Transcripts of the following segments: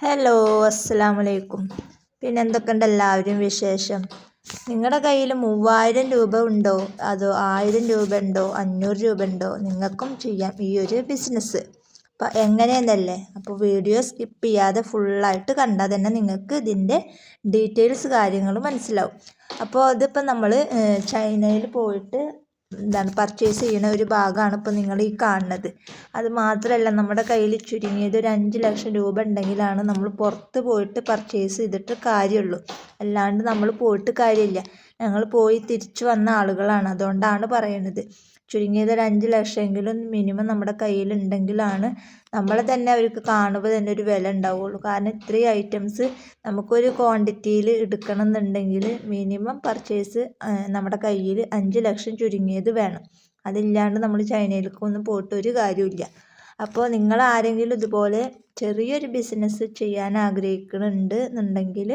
Hello, അസ്സലാമലൈക്കും. പിന്നെ എന്തൊക്കെയുണ്ട് എല്ലാവരും വിശേഷം? നിങ്ങളുടെ കയ്യിൽ 3000 രൂപ ഉണ്ടോ, അതോ 1000 രൂപ ഉണ്ടോ, 500 രൂപ ഉണ്ടോ? നിങ്ങൾക്കും ചെയ്യാം ഈ ഒരു ബിസിനസ്. അപ്പം എങ്ങനെയെന്നല്ലേ? അപ്പോൾ വീഡിയോ സ്കിപ്പ് ചെയ്യാതെ ഫുള്ളായിട്ട് കണ്ടാൽ തന്നെ നിങ്ങൾക്ക് ഇതിൻ്റെ ഡീറ്റെയിൽസ് കാര്യങ്ങൾ മനസ്സിലാവും. അപ്പോൾ അതിപ്പോൾ നമ്മൾ ചൈനയിൽ പോയിട്ട് പർച്ചേസ് ചെയ്യുന്ന ഒരു ഭാഗമാണ് ഇപ്പോൾ നിങ്ങൾ ഈ കാണുന്നത്. അത് മാത്രമല്ല, നമ്മുടെ കയ്യിൽ ചുരുങ്ങിയത് ഒരു 5 ലക്ഷം രൂപ ഉണ്ടെങ്കിലാണ് നമ്മൾ പുറത്ത് പോയിട്ട് പർച്ചേസ് ചെയ്തിട്ട് കാര്യമുള്ളൂ. അല്ലാണ്ട് നമ്മൾ പോയിട്ട് കാര്യമില്ല. ഞങ്ങൾ പോയി തിരിച്ചു വന്ന ആളുകളാണ്, അതുകൊണ്ടാണ് പറയുന്നത്. ചുരുങ്ങിയത് ഒരു 5 ലക്ഷമെങ്കിലും മിനിമം നമ്മുടെ കയ്യിലുണ്ടെങ്കിലാണ് നമ്മളെ തന്നെ അവർക്ക് കാണുമ്പോൾ തന്നെ ഒരു വില ഉണ്ടാവുള്ളൂ. കാരണം ഇത്രയും ഐറ്റംസ് നമുക്കൊരു ക്വാണ്ടിറ്റിയിൽ എടുക്കണം എന്നുണ്ടെങ്കിൽ മിനിമം പർച്ചേസ് നമ്മുടെ കയ്യിൽ 5 ലക്ഷം ചുരുങ്ങിയത് വേണം. അതില്ലാണ്ട് നമ്മൾ ചൈനയിലേക്കൊന്നും പോയിട്ട് ഒരു കാര്യമില്ല. അപ്പോൾ നിങ്ങൾ ആരെങ്കിലും ഇതുപോലെ ചെറിയൊരു ബിസിനസ് ചെയ്യാൻ ആഗ്രഹിക്കുന്നുണ്ട് എന്നുണ്ടെങ്കിൽ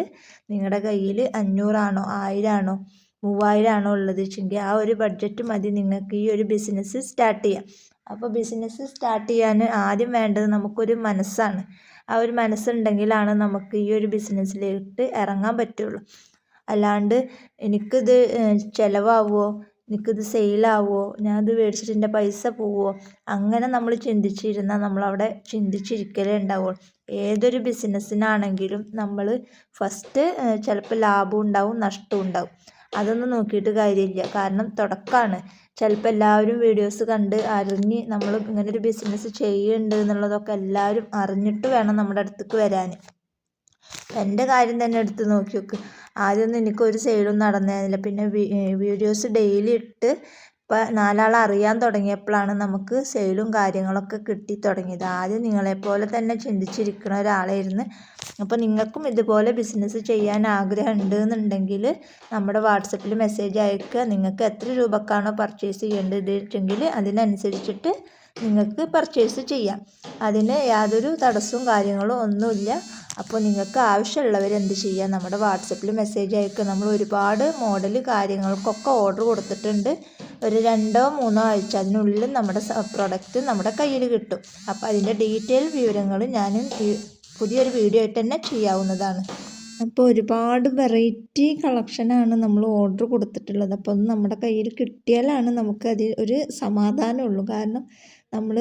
നിങ്ങളുടെ കയ്യിൽ 500 ആണോ 1000 ആണോ 3000 ആണോ ഉള്ളത് വെച്ചെങ്കിൽ ആ ഒരു ബഡ്ജറ്റ് മതി നിങ്ങൾക്ക് ഈ ഒരു ബിസിനസ് സ്റ്റാർട്ട് ചെയ്യാം. അപ്പോൾ ബിസിനസ് സ്റ്റാർട്ട് ചെയ്യാൻ ആദ്യം വേണ്ടത് നമുക്കൊരു മനസ്സാണ്. ആ ഒരു മനസ്സുണ്ടെങ്കിലാണ് നമുക്ക് ഈ ഒരു ബിസിനസ്സിലേക്ക് ഇറങ്ങാൻ പറ്റുള്ളൂ. അല്ലാണ്ട് എനിക്കിത് ചിലവാകുമോ, എനിക്കിത് സെയിലാവുമോ, ഞാനത് മേടിച്ചിട്ട് എൻ്റെ പൈസ പോവുമോ, അങ്ങനെ നമ്മൾ ചിന്തിച്ചിരുന്നാൽ നമ്മളവിടെ ചിന്തിച്ചിരിക്കലേ ഉണ്ടാവുള്ളൂ. ഏതൊരു ബിസിനസ്സിനാണെങ്കിലും നമ്മൾ ഫസ്റ്റ് ചിലപ്പോൾ ലാഭം ഉണ്ടാവും, നഷ്ടവും ഉണ്ടാവും. അതൊന്നും നോക്കിയിട്ട് കാര്യമില്ല. കാരണം തുടക്കമാണ്. ചിലപ്പോൾ എല്ലാവരും വീഡിയോസ് കണ്ട് അറിഞ്ഞ് നമ്മൾ ഇങ്ങനൊരു ബിസിനസ് ചെയ്യുന്നുണ്ട് എന്നുള്ളതൊക്കെ എല്ലാവരും അറിഞ്ഞിട്ട് വേണം നമ്മുടെ അടുത്തേക്ക് വരാൻ. എൻ്റെ കാര്യം തന്നെ എടുത്ത് നോക്കി നോക്ക്. ആദ്യമൊന്നും എനിക്കൊരു സെയിലും നടന്നിരുന്നില്ല. പിന്നെ വീഡിയോസ് ഡെയിലി ഇട്ട് ഇപ്പം 4 ആൾ അറിയാൻ തുടങ്ങിയപ്പോഴാണ് നമുക്ക് സെയിലും കാര്യങ്ങളൊക്കെ കിട്ടി തുടങ്ങിയത്. ആദ്യം നിങ്ങളെപ്പോലെ തന്നെ ചിന്തിച്ചിരിക്കുന്ന ഒരാളായിരുന്നു. അപ്പോൾ നിങ്ങൾക്കും ഇതുപോലെ ബിസിനസ് ചെയ്യാൻ ആഗ്രഹം ഉണ്ട് എന്നുണ്ടെങ്കിൽ നമ്മുടെ വാട്സപ്പിൽ മെസ്സേജ് അയക്കുക. നിങ്ങൾക്ക് എത്ര രൂപക്കാണോ പർച്ചേസ് ചെയ്യേണ്ടത് വെച്ചെങ്കിൽ അതിനനുസരിച്ചിട്ട് നിങ്ങൾക്ക് പർച്ചേസ് ചെയ്യാം. അതിന് യാതൊരു തടസ്സവും കാര്യങ്ങളും ഒന്നുമില്ല. അപ്പോൾ നിങ്ങൾക്ക് ആവശ്യമുള്ളവർ എന്ത് ചെയ്യുക, നമ്മുടെ വാട്സപ്പിൽ മെസ്സേജ് അയക്കുക. നമ്മൾ ഒരുപാട് മോഡൽ കാര്യങ്ങൾക്കൊക്കെ ഓർഡർ കൊടുത്തിട്ടുണ്ട്. ഒരു 2-3 ആഴ്ച അതിനുള്ളിൽ നമ്മുടെ പ്രൊഡക്റ്റ് നമ്മുടെ കയ്യിൽ കിട്ടും. അപ്പോൾ അതിൻ്റെ ഡീറ്റെയിൽ വിവരങ്ങൾ ഞാൻ പുതിയൊരു വീഡിയോ ആയിട്ട് തന്നെ ചെയ്യാവുന്നതാണ്. അപ്പോൾ ഒരുപാട് വെറൈറ്റി കളക്ഷനാണ് നമ്മൾ ഓർഡർ കൊടുത്തിട്ടുള്ളത്. അപ്പോൾ അത് നമ്മുടെ കയ്യിൽ കിട്ടിയാലാണ് നമുക്കതിൽ ഒരു സമാധാനമുള്ളൂ. കാരണം നമ്മൾ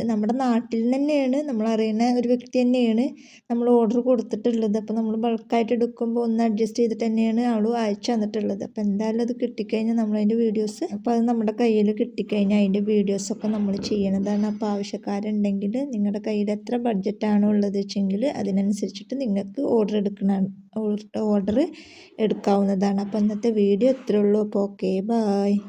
നമ്മുടെ നാട്ടിൽ തന്നെയാണ്, നമ്മളറിയുന്ന ഒരു വ്യക്തി തന്നെയാണ് നമ്മൾ ഓർഡർ കൊടുത്തിട്ടുള്ളത്. അപ്പോൾ നമ്മൾ ബൾക്കായിട്ട് എടുക്കുമ്പോൾ ഒന്ന് അഡ്ജസ്റ്റ് ചെയ്തിട്ട് തന്നെയാണ് ആൾ അയച്ചു തന്നിട്ടുള്ളത്. അപ്പോൾ എന്തായാലും അത് കിട്ടിക്കഴിഞ്ഞാൽ നമ്മളതിൻ്റെ വീഡിയോസ്, അപ്പോൾ അത് നമ്മുടെ കയ്യിൽ കിട്ടിക്കഴിഞ്ഞാൽ അതിൻ്റെ വീഡിയോസൊക്കെ നമ്മൾ ചെയ്യണതാണ്. അപ്പോൾ ആവശ്യക്കാരുണ്ടെങ്കിൽ നിങ്ങളുടെ കയ്യിൽ എത്ര ബഡ്ജറ്റാണോ ഉള്ളത് വെച്ചെങ്കിൽ അതിനനുസരിച്ചിട്ട് നിങ്ങൾക്ക് ഓർഡർ എടുക്കാവുന്നതാണ്. അപ്പോൾ ഇന്നത്തെ വീഡിയോ ഇത്രയേ ഉള്ളൂ. അപ്പോൾ ഓക്കെ, ബായ്.